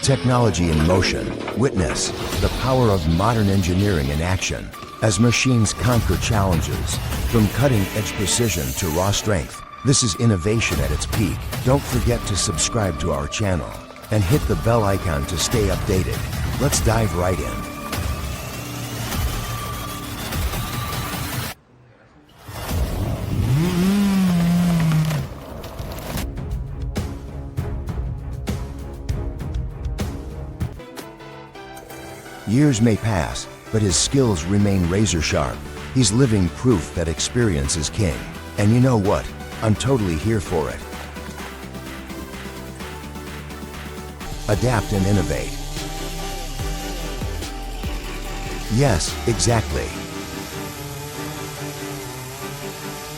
Technology in motion. Witness the power of modern engineering in action as machines conquer challenges. From cutting-edge precision to raw strength, this is innovation at its peak. Don't forget to subscribe to our channel and hit the bell icon to stay updated. Let's dive right in. Years may pass, but his skills remain razor sharp. He's living proof that experience is king. And you know what? I'm totally here for it. Adapt and innovate. Yes, exactly.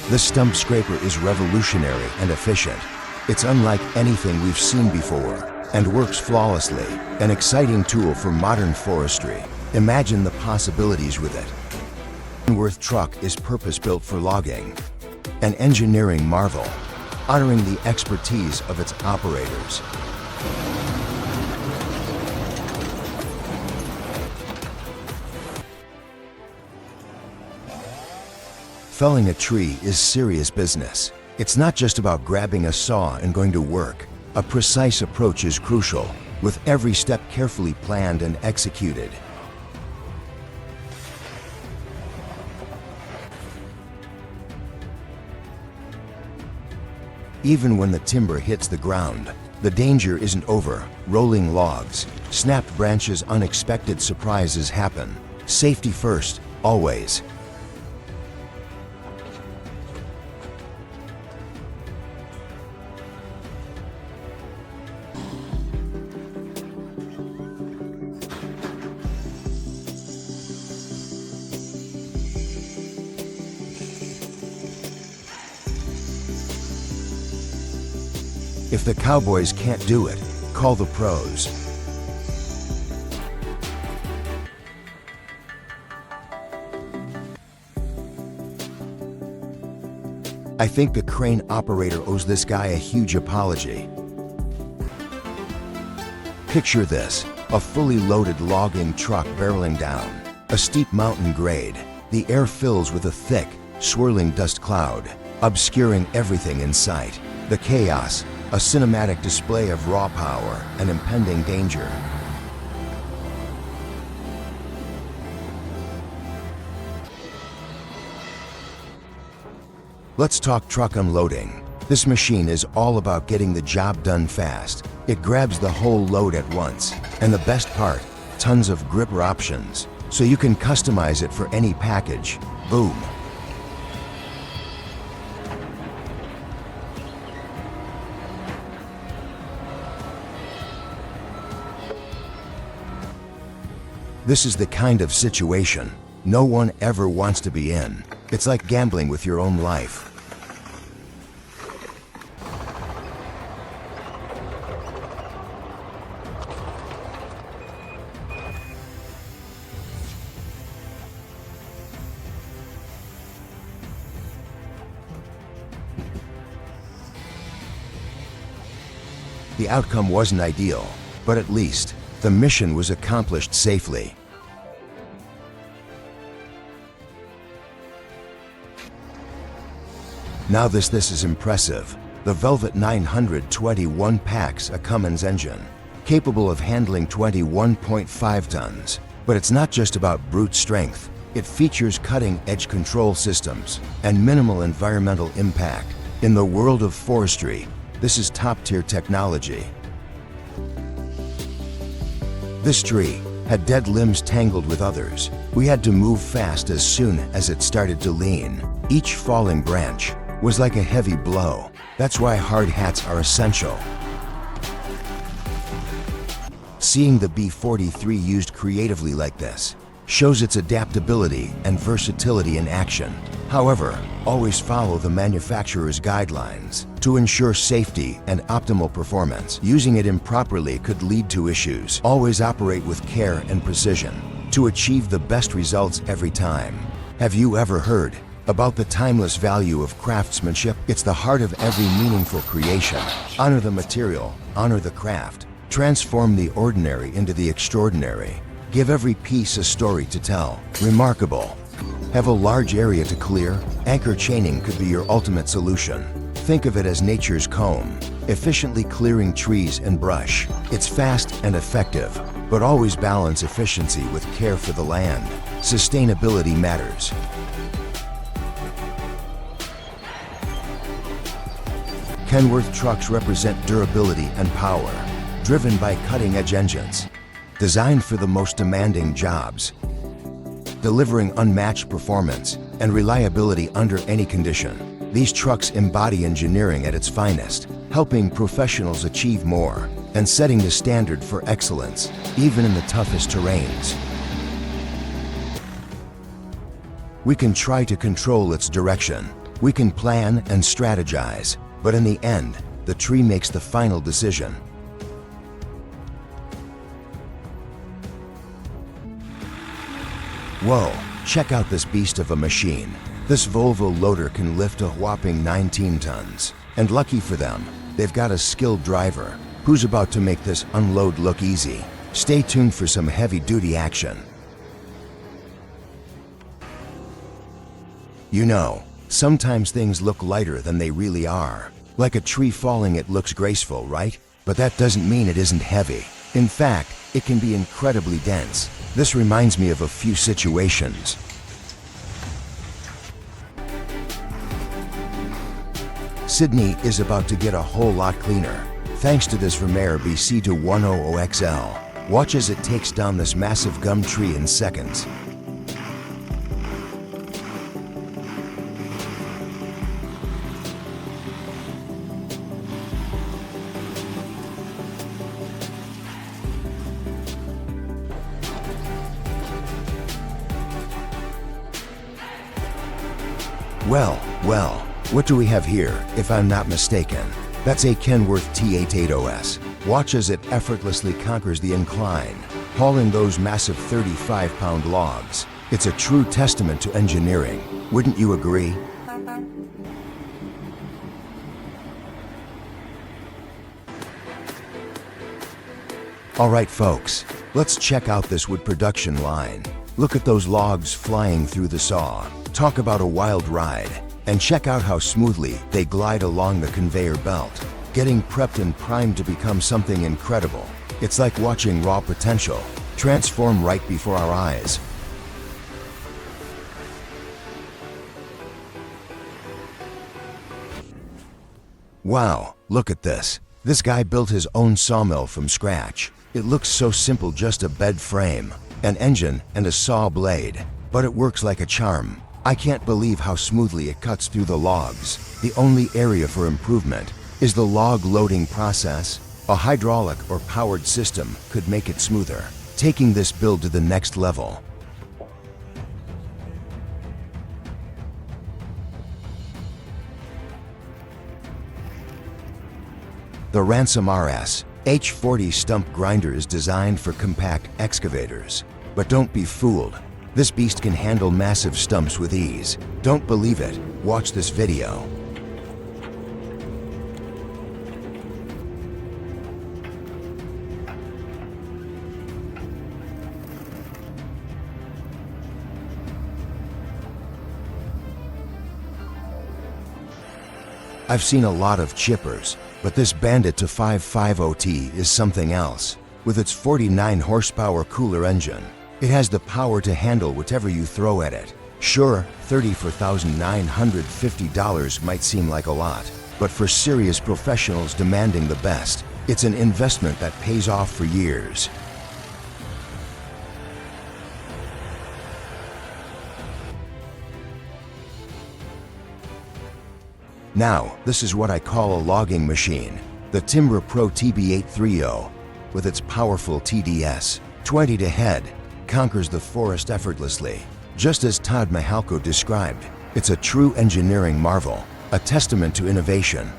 The stump scraper is revolutionary and efficient. It's unlike anything we've seen before and works flawlessly. An exciting tool for modern forestry. Imagine the possibilities with it. Worth truck is purpose-built for logging. An engineering marvel, honoring the expertise of its operators. Felling a tree is serious business. It's not just about grabbing a saw and going to work. A precise approach is crucial, with every step carefully planned and executed. Even when the timber hits the ground, the danger isn't over. Rolling logs, snapped branches, unexpected surprises happen. Safety first, always. If the cowboys can't do it, call the pros. I think the crane operator owes this guy a huge apology. Picture this, a fully loaded logging truck barreling down a steep mountain grade. The air fills with a thick, swirling dust cloud, obscuring everything in sight. The chaos, a cinematic display of raw power and impending danger. Let's talk truck unloading. This machine is all about getting the job done fast. It grabs the whole load at once. And the best part, tons of gripper options, so you can customize it for any package. Boom. This is the kind of situation no one ever wants to be in. It's like gambling with your own life. The outcome wasn't ideal, but at least the mission was accomplished safely. Now this is impressive. The Velvet 921 packs a Cummins engine, capable of handling 21.5 tons. But it's not just about brute strength. It features cutting-edge control systems and minimal environmental impact. In the world of forestry, this is top-tier technology. This tree had dead limbs tangled with others. We had to move fast as soon as it started to lean. Each falling branch was like a heavy blow. That's why hard hats are essential. Seeing the B43 used creatively like this shows its adaptability and versatility in action. However, always follow the manufacturer's guidelines to ensure safety and optimal performance. Using it improperly could lead to issues. Always operate with care and precision to achieve the best results every time. Have you ever heard about the timeless value of craftsmanship? It's the heart of every meaningful creation. Honor the material, honor the craft, Transform the ordinary into the extraordinary. Give every piece a story to tell. Remarkable. Have a large area to clear? Anchor chaining could be your ultimate solution. Think of it as nature's comb, efficiently clearing trees and brush. It's fast and effective, but always balance efficiency with care for the land. Sustainability matters. Kenworth trucks represent durability and power, driven by cutting-edge engines, designed for the most demanding jobs, delivering unmatched performance and reliability under any condition. These trucks embody engineering at its finest, helping professionals achieve more and setting the standard for excellence, even in the toughest terrains. We can try to control its direction. We can plan and strategize, but in the end, the tree makes the final decision. Whoa, check out this beast of a machine. This Volvo loader can lift a whopping 19 tons. And lucky for them, they've got a skilled driver who's about to make this unload look easy. Stay tuned for some heavy-duty action. You know, sometimes things look lighter than they really are. Like a tree falling, it looks graceful, right? But that doesn't mean it isn't heavy. In fact, it can be incredibly dense. This reminds me of a few situations. Sydney is about to get a whole lot cleaner, thanks to this Vermeer BC200XL. Watch as it takes down this massive gum tree in seconds. Well, what do we have here, if I'm not mistaken? That's a Kenworth T880S. Watch as it effortlessly conquers the incline, hauling those massive 35-pound logs. It's a true testament to engineering. Wouldn't you agree? All right, folks, let's check out this wood production line. Look at those logs flying through the saw. Talk about a wild ride. And check out how smoothly they glide along the conveyor belt, getting prepped and primed to become something incredible. It's like watching raw potential transform right before our eyes. Wow, look at this. This guy built his own sawmill from scratch. It looks so simple, just a bed frame, an engine, and a saw blade. But it works like a charm. I can't believe how smoothly it cuts through the logs. The only area for improvement is the log loading process. A hydraulic or powered system could make it smoother, taking this build to the next level. The Ransom RS H40 stump grinder is designed for compact excavators. But don't be fooled. This beast can handle massive stumps with ease. Don't believe it? Watch this video. I've seen a lot of chippers, but this Bandit to 550T is something else. With its 49 horsepower cooler engine, it has the power to handle whatever you throw at it. Sure, $34,950 might seem like a lot, but for serious professionals demanding the best, it's an investment that pays off for years. Now, this is what I call a logging machine, the Timber Pro TB830, with its powerful TDS, 20 to head, conquers the forest effortlessly. Just as Todd Mihalko described, it's a true engineering marvel, a testament to innovation.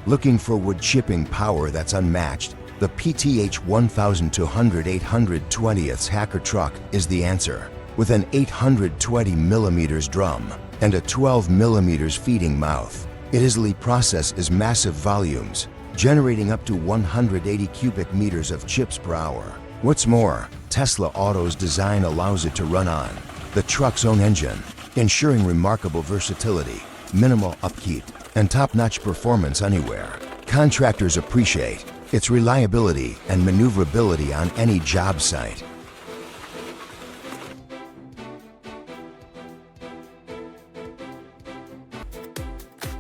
Looking for wood chipping power that's unmatched? The PTH 1200 820ths hacker truck is the answer. with an 820 millimeters drum and a 12 millimeters feeding mouth. It easily processes massive volumes, generating up to 180 cubic meters of chips per hour. What's more, Tesla Auto's design allows it to run on the truck's own engine, ensuring remarkable versatility, minimal upkeep, and top-notch performance anywhere. Contractors appreciate its reliability and maneuverability on any job site.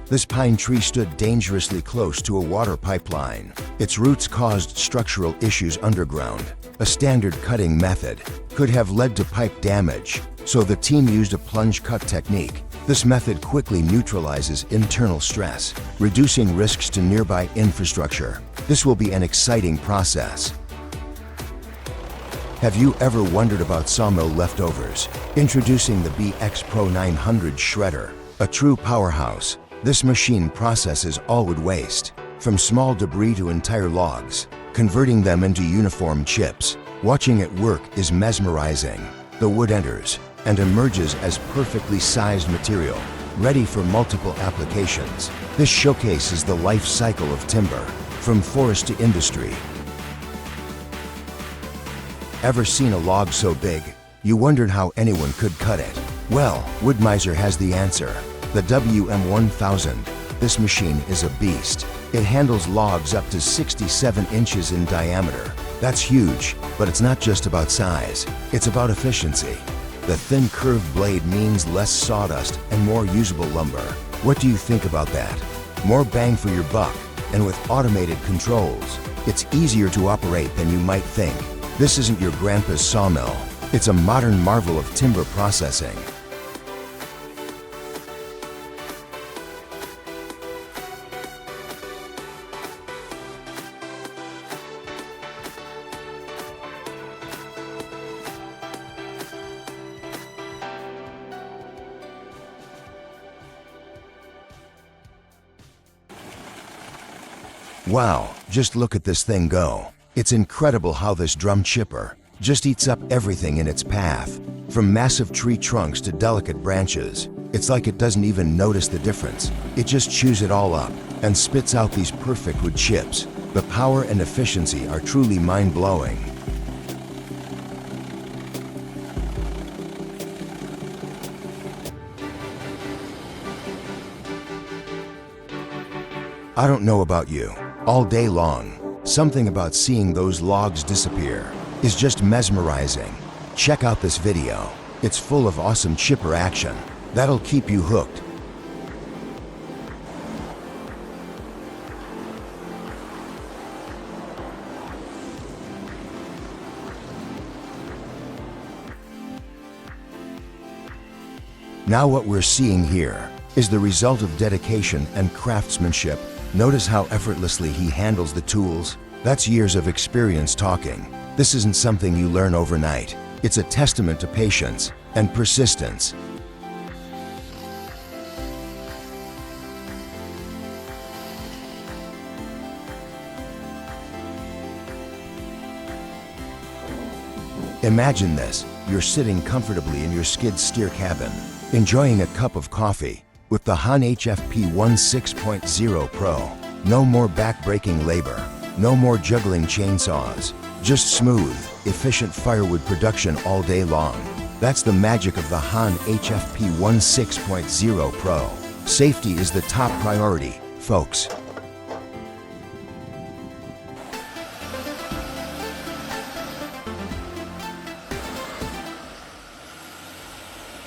This pine tree stood dangerously close to a water pipeline. Its roots caused structural issues underground. A standard cutting method could have led to pipe damage, so the team used a plunge cut technique. This method quickly neutralizes internal stress, reducing risks to nearby infrastructure. This will be an exciting process. Have you ever wondered about sawmill leftovers? Introducing the BX Pro 900 Shredder, a true powerhouse. This machine processes all wood waste, from small debris to entire logs, converting them into uniform chips. Watching it work is mesmerizing. The wood enters and emerges as perfectly sized material, ready for multiple applications. This showcases the life cycle of timber, from forest to industry. Ever seen a log so big, you wondered how anyone could cut it? Well, Woodmiser has the answer. The WM1000. This machine is a beast. It handles logs up to 67 inches in diameter. That's huge, but it's not just about size. It's about efficiency. The thin curved blade means less sawdust and more usable lumber. What do you think about that? More bang for your buck, and with automated controls, it's easier to operate than you might think. This isn't your grandpa's sawmill. It's a modern marvel of timber processing. Wow, just look at this thing go. It's incredible how this drum chipper just eats up everything in its path, from massive tree trunks to delicate branches. It's like it doesn't even notice the difference. It just chews it all up and spits out these perfect wood chips. The power and efficiency are truly mind-blowing. I don't know about you. All day long, something about seeing those logs disappear is just mesmerizing. Check out this video. It's full of awesome chipper action that'll keep you hooked. Now what we're seeing here is the result of dedication and craftsmanship. Notice how effortlessly he handles the tools. That's years of experience talking. This isn't something you learn overnight. It's a testament to patience and persistence. Imagine this. You're sitting comfortably in your skid steer cabin, enjoying a cup of coffee with the Han HFP 16.0 Pro. No more back-breaking labor, no more juggling chainsaws, just smooth, efficient firewood production all day long. That's the magic of the Han HFP 16.0 Pro. Safety is the top priority, folks.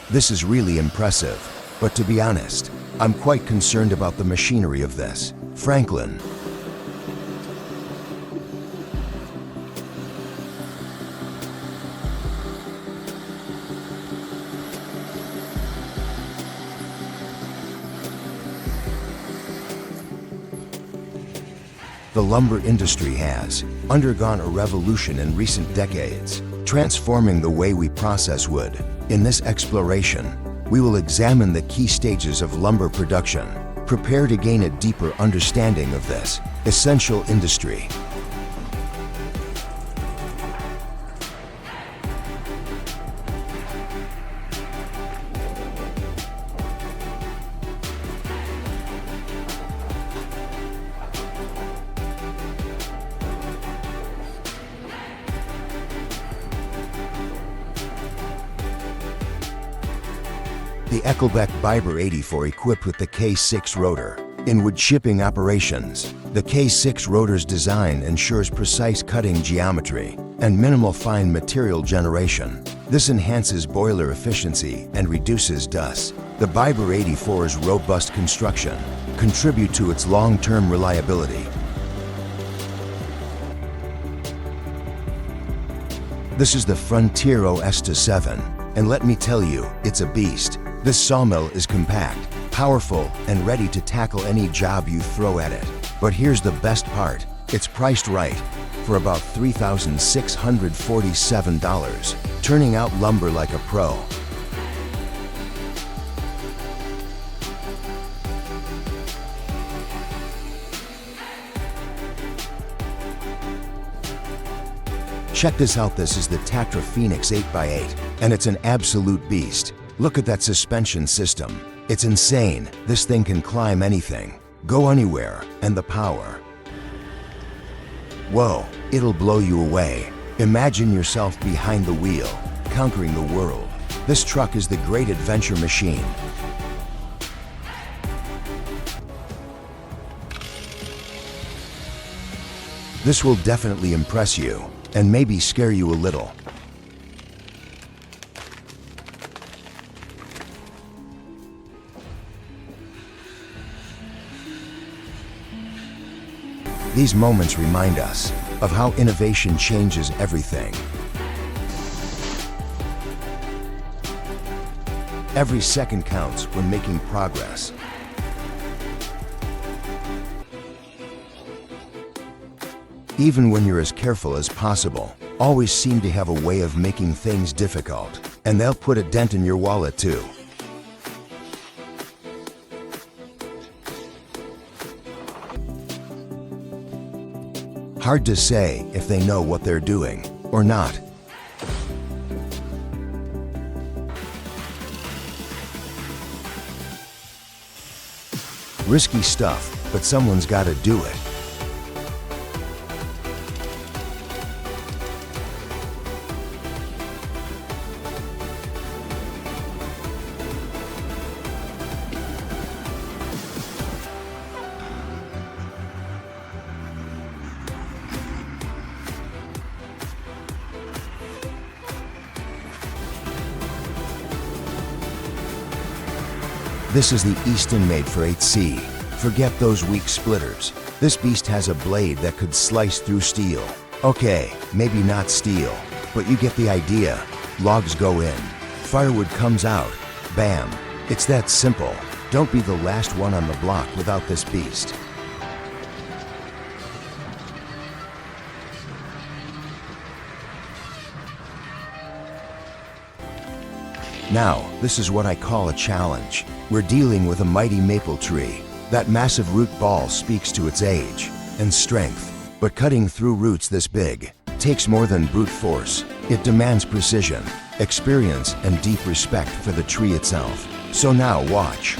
This is really impressive. But to be honest, I'm quite concerned about the machinery of this. Franklin. The lumber industry has undergone a revolution in recent decades, transforming the way we process wood. In this exploration, we will examine the key stages of lumber production. Prepare to gain a deeper understanding of this essential industry. The Excavator Biber 84 equipped with the K6 rotor. In wood chipping operations, the K6 rotor's design ensures precise cutting geometry and minimal fine material generation. This enhances boiler efficiency and reduces dust. The Biber 84's robust construction contribute to its long-term reliability. This is the Frontier OS-7, and let me tell you, it's a beast. This sawmill is compact, powerful, and ready to tackle any job you throw at it. But here's the best part. It's priced right, for about $3,647, turning out lumber like a pro. Check this out, this is the Tatra Phoenix 8x8, and it's an absolute beast. Look at that suspension system. It's insane. This thing can climb anything, go anywhere, and the power. Whoa, it'll blow you away. Imagine yourself behind the wheel, conquering the world. This truck is the great adventure machine. This will definitely impress you, and maybe scare you a little. These moments remind us of how innovation changes everything. Every second counts when making progress. Even when you're as careful as possible, always seem to have a way of making things difficult, and they'll put a dent in your wallet too. Hard to say if they know what they're doing or not. Risky stuff, but someone's got to do it. This is the Easton made for 8C. Forget those weak splitters. This beast has a blade that could slice through steel. Okay, maybe not steel, but you get the idea. Logs go in, firewood comes out, bam. It's that simple. Don't be the last one on the block without this beast. Now, this is what I call a challenge. We're dealing with a mighty maple tree. That massive root ball speaks to its age and strength. But cutting through roots this big takes more than brute force. It demands precision, experience, and deep respect for the tree itself. So now watch.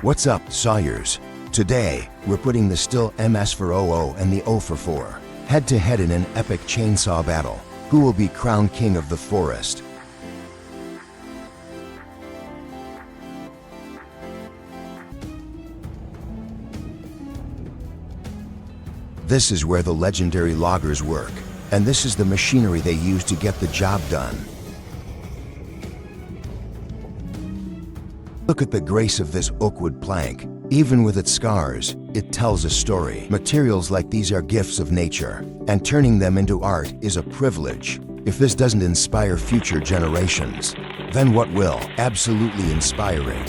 What's up, sawyers? Today, we're putting the Stihl MS for 00 and the O for 4 head-to-head in an epic chainsaw battle. Who will be crowned king of the forest? This is where the legendary loggers work, and this is the machinery they use to get the job done. Look at the grace of this oakwood plank. Even with its scars, it tells a story. Materials like these are gifts of nature, and turning them into art is a privilege. If this doesn't inspire future generations, then what will? Absolutely inspiring.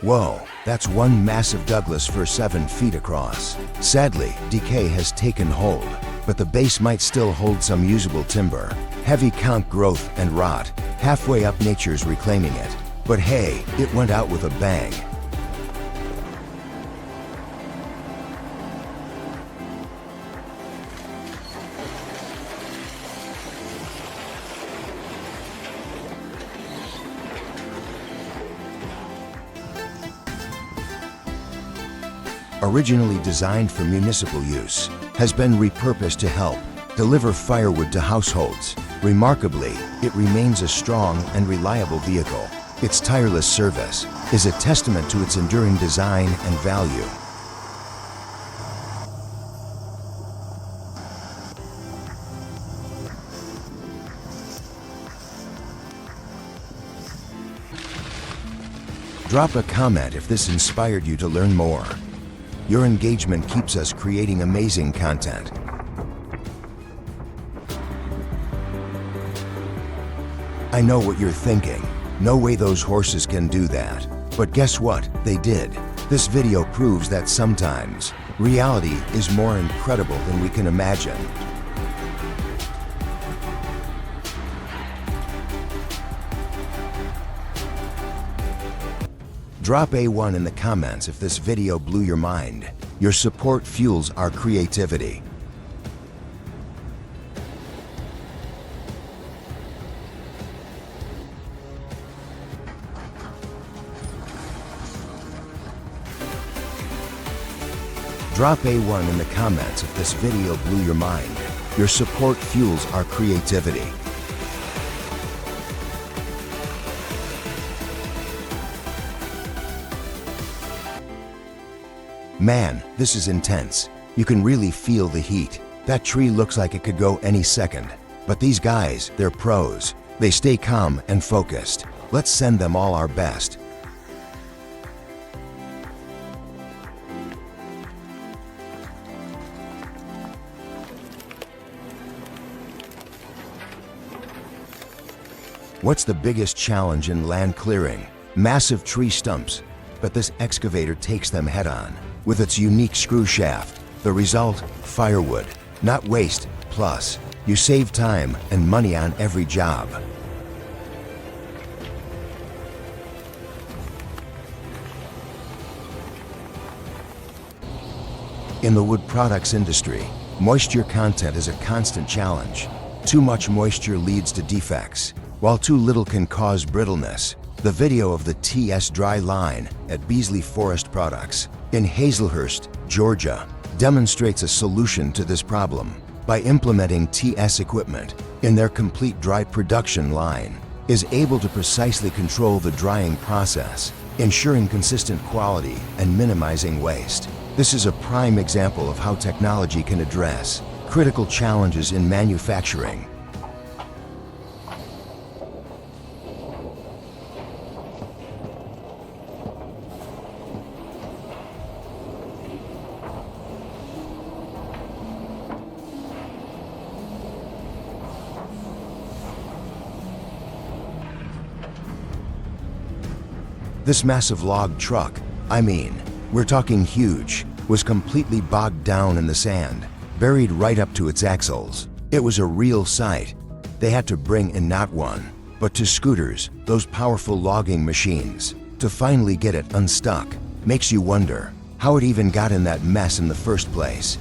Whoa, that's one massive Douglas fir 7 feet across. Sadly, decay has taken hold, but the base might still hold some usable timber. Heavy count growth and rot. Halfway up, nature's reclaiming it. But hey, it went out with a bang. originally designed for municipal use, has been repurposed to help deliver firewood to households. Remarkably, it remains a strong and reliable vehicle. Its tireless service is a testament to its enduring design and value. Drop a comment if this inspired you to learn more. Your engagement keeps us creating amazing content. I know what you're thinking. No way those horses can do that. But guess what? They did. This video proves that sometimes reality is more incredible than we can imagine. Drop A1 in the comments if this video blew your mind. Your support fuels our creativity. Drop A1 in the comments if this video blew your mind. Your support fuels our creativity. Man, this is intense. You can really feel the heat. That tree looks like it could go any second. But these guys, they're pros. They stay calm and focused. Let's send them all our best. What's the biggest challenge in land clearing? Massive tree stumps. But this excavator takes them head on. With its unique screw shaft, the result, firewood, not waste, plus you save time and money on every job. In the wood products industry, moisture content is a constant challenge. Too much moisture leads to defects, while too little can cause brittleness. The video of the TS Dry line at Beasley Forest Products in Hazelhurst, Georgia, demonstrates a solution to this problem. By implementing TS equipment in their complete dry production line, is able to precisely control the drying process, ensuring consistent quality and minimizing waste. This is a prime example of how technology can address critical challenges in manufacturing. This massive log truck, we're talking huge, was completely bogged down in the sand, buried right up to its axles. It was a real sight. They had to bring in not one, but two scooters, those powerful logging machines, to finally get it unstuck. Makes you wonder how it even got in that mess in the first place.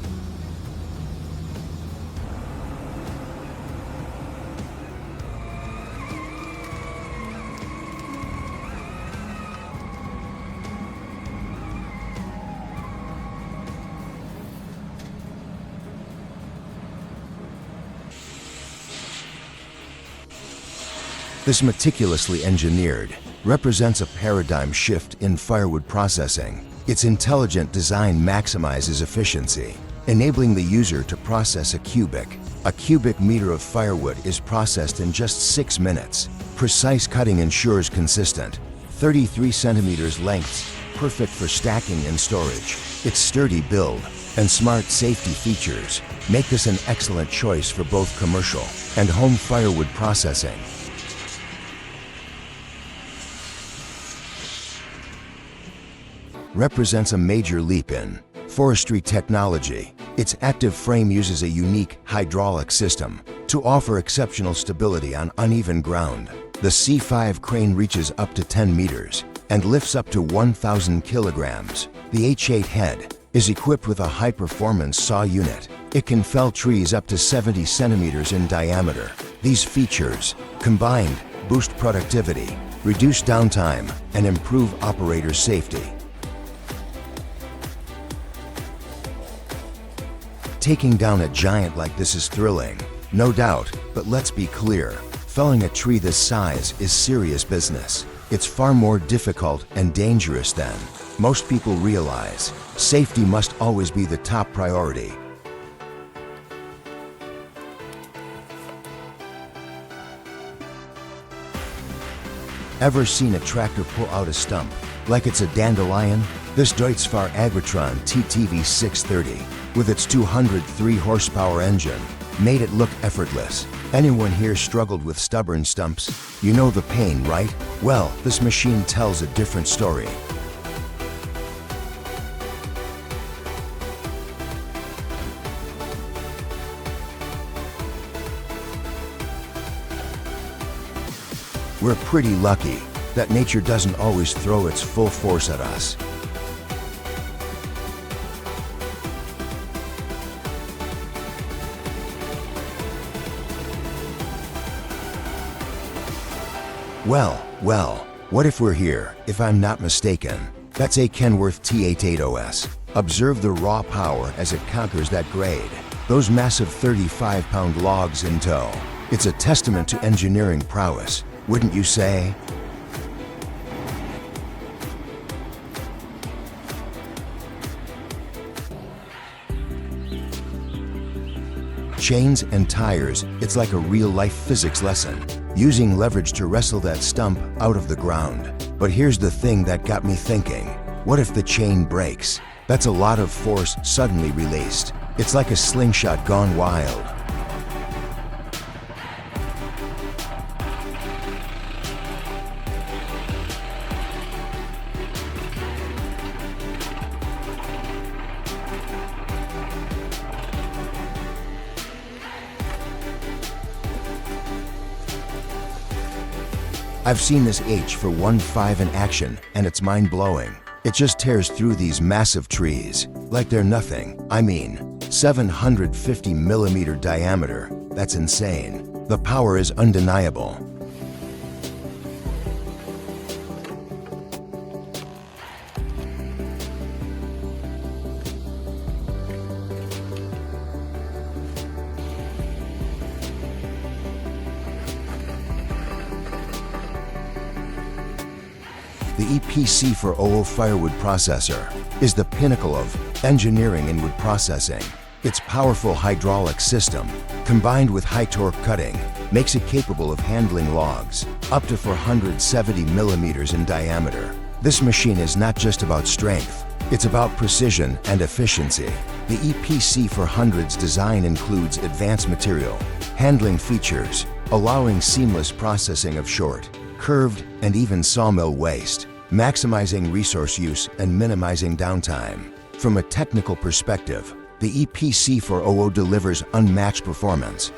This meticulously engineered represents a paradigm shift in firewood processing. Its intelligent design maximizes efficiency, enabling the user to process a cubic. A cubic meter of firewood is processed in just 6 minutes. Precise cutting ensures consistent, 33 centimeters lengths, perfect for stacking and storage. Its sturdy build and smart safety features make this an excellent choice for both commercial and home firewood processing. Represents a major leap in forestry technology. Its active frame uses a unique hydraulic system to offer exceptional stability on uneven ground. The C5 crane reaches up to 10 meters and lifts up to 1,000 kilograms. The H8 head is equipped with a high-performance saw unit. It can fell trees up to 70 centimeters in diameter. These features, combined, boost productivity, reduce downtime, and improve operator safety. Taking down a giant like this is thrilling, no doubt, but let's be clear. Felling a tree this size is serious business. It's far more difficult and dangerous than most people realize. Safety must always be the top priority. Ever seen a tractor pull out a stump like it's a dandelion? This Deutz-Fahr Agritron TTV630 with its 203 horsepower engine made it look effortless. Anyone here struggled with stubborn stumps? You know the pain, right? Well, this machine tells a different story. We're pretty lucky that nature doesn't always throw its full force at us. Well, what if we're here? If I'm not mistaken, that's a Kenworth T88OS. Observe the raw power as it conquers that grade. Those massive 35-pound logs in tow. It's a testament to engineering prowess, wouldn't you say? Chains and tires, it's like a real-life physics lesson, using leverage to wrestle that stump out of the ground. But here's the thing that got me thinking. What if the chain breaks? That's a lot of force suddenly released. It's like a slingshot gone wild. I've seen this H415 in action, and it's mind-blowing. It just tears through these massive trees like they're nothing. I mean, 750 millimeter diameter. That's insane. The power is undeniable. The EPC400 firewood processor is the pinnacle of engineering in wood processing. Its powerful hydraulic system, combined with high-torque cutting, makes it capable of handling logs up to 470 millimeters in diameter. This machine is not just about strength, it's about precision and efficiency. The EPC400's design includes advanced material handling features, allowing seamless processing of short, curved, and even sawmill waste, maximizing resource use and minimizing downtime. From a technical perspective, the EPC400 delivers unmatched performance.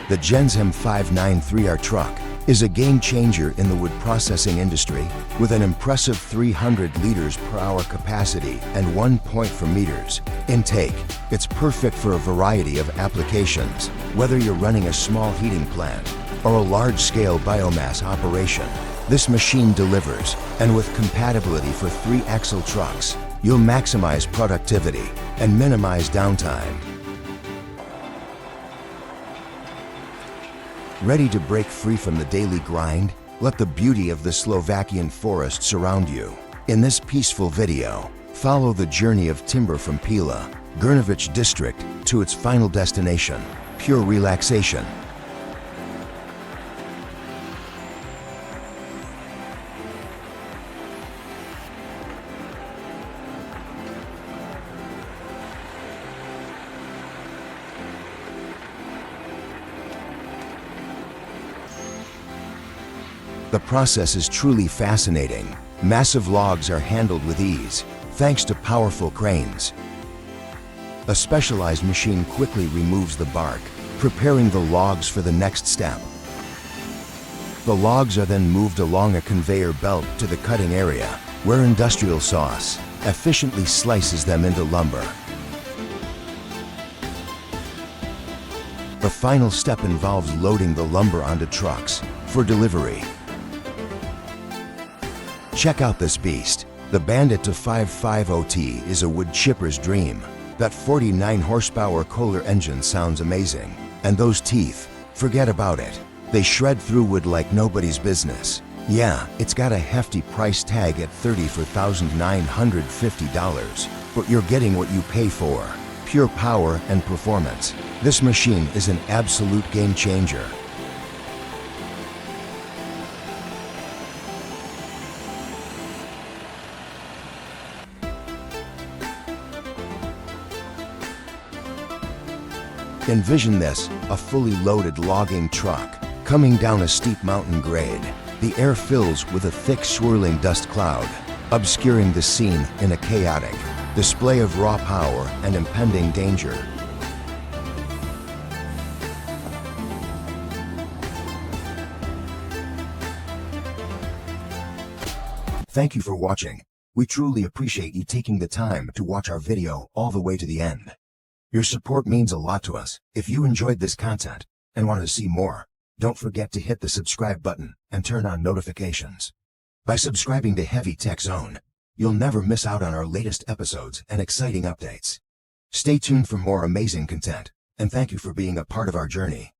The Genzem 593R truck is a game changer in the wood processing industry with an impressive 300 liters per hour capacity and 1 point per meters intake. It's perfect for a variety of applications, whether you're running a small heating plant or a large-scale biomass operation. This machine delivers, and with compatibility for 3-axle trucks, you'll maximize productivity and minimize downtime. Ready to break free from the daily grind? Let the beauty of the Slovakian forest surround you. In this peaceful video, follow the journey of timber from Pila, Grnovic district, to its final destination, pure relaxation. The process is truly fascinating. Massive logs are handled with ease, thanks to powerful cranes. A specialized machine quickly removes the bark, preparing the logs for the next step. The logs are then moved along a conveyor belt to the cutting area, where industrial sauce efficiently slices them into lumber. The final step involves loading the lumber onto trucks for delivery. Check out this beast. The Bandit 550T is a wood chipper's dream. That 49 horsepower Kohler engine sounds amazing. And those teeth, forget about it. They shred through wood like nobody's business. Yeah, it's got a hefty price tag at $34,950, but you're getting what you pay for. Pure power and performance. This machine is an absolute game changer. Envision this, a fully loaded logging truck, coming down a steep mountain grade. The air fills with a thick swirling dust cloud, obscuring the scene in a chaotic display of raw power and impending danger. Thank you for watching. We truly appreciate you taking the time to watch our video all the way to the end. Your support means a lot to us. If you enjoyed this content and want to see more, don't forget to hit the subscribe button and turn on notifications. By subscribing to Heavy Tech Zone, you'll never miss out on our latest episodes and exciting updates. Stay tuned for more amazing content, and thank you for being a part of our journey.